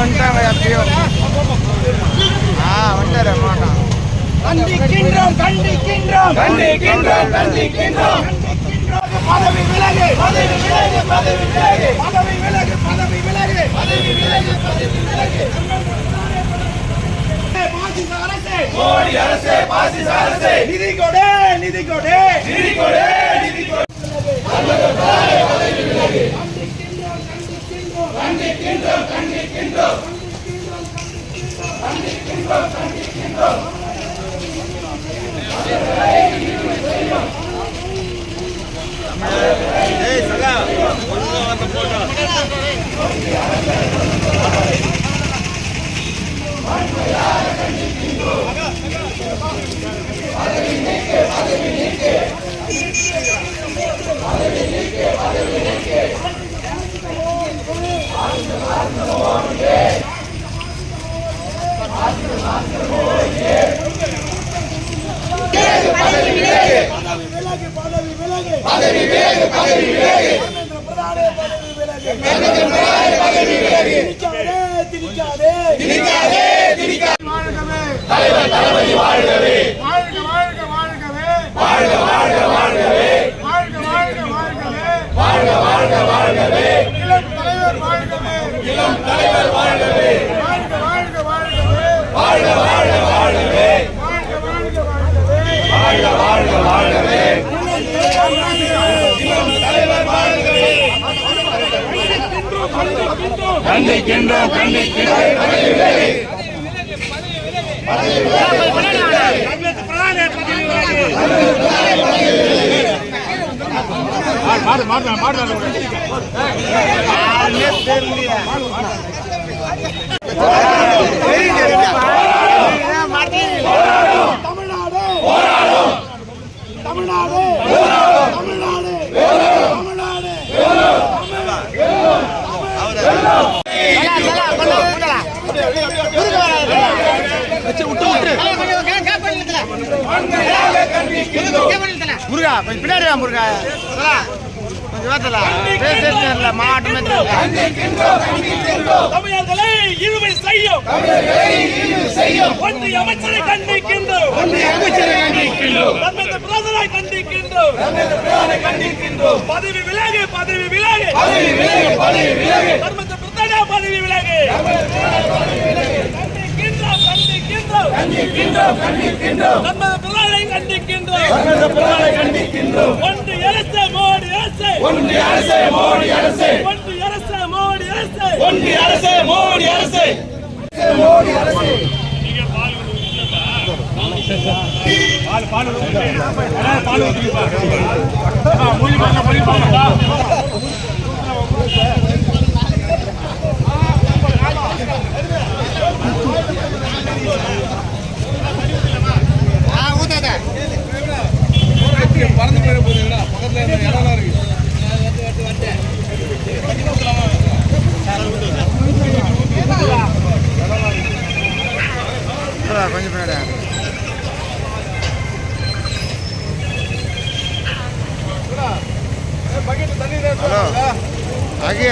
வந்துட்டாங்க எப்பயோ. வந்துட்டாரு மாட்டான். கண்டிக்கின்றோம் கண்டிக்கின்றோம் கண்டிக்கின்றோம் கண்டிக்கின்றோம். பதவி விலகு பதவி விலகு பதவி விலகு பதவி விலகு பதவி விலகு பதவி விலகு பதவி விலகு. பாசிச அரசே மோடி அரசே பாசிச அரசே நிதி கொடு நிதி கொடு நிதி கொடு நிதி கொடு. பதவி விலகு கண்டிக்கின்றோம் கண்டிக்கின்றோம் கண்டிக்கின்றோம் கண்டிக்கின்றோம். தலைவர் தளபதி வாழ்கவே வாழ்க வாழ்க வாழ்கவே வாழ்க வாழ்க வாழ்கவே வாழ்க வாழ்க வாழ்கவே வாழ்க வாழ்க வாழ்கவே இளம் தலைவர் வாழ்கவே இளம் தலைவர் வாழ்கவே வாழ்க வாழ்க வாழ்கவே வாழ்க வாழ்க வாழ்கவே வாழ்க வாழ்க வாழ்கவே வாழ்க வாழ்க வாழ்கவே இளம் தலைவர் வாழ்கவே. கண்டிக்கின்றோம் கண்டிக்கின்றோம். முருகா கொஞ்சம் பின்னாடி முருகா தமிழர்களை இழுவை செய்யும் ஒன்றிய அமைச்சரை கண்டிக்கின்றோம் பிரதமரை கண்டிக்கின்றோம். பதவி விலகு பதவி விலகு பதவி விலகு பதவி விலகு. கண்டிக்கின்றோம் கண்டிக்கின்றோம். ஒன்றிய அரசு மோடி அரசு ஒன்றிய அரசு மோடி அரசு ஒன்றிய அரசு மோடி அரசு ஒன்றிய அரசு மோடி அரசு மோடி அரசு. பறந்து போயிட போகுதுங்களா பக்கத்துல இடம்லாம் இருக்கு. கொஞ்சம் பின்னாடி ஹலோ ஆகிய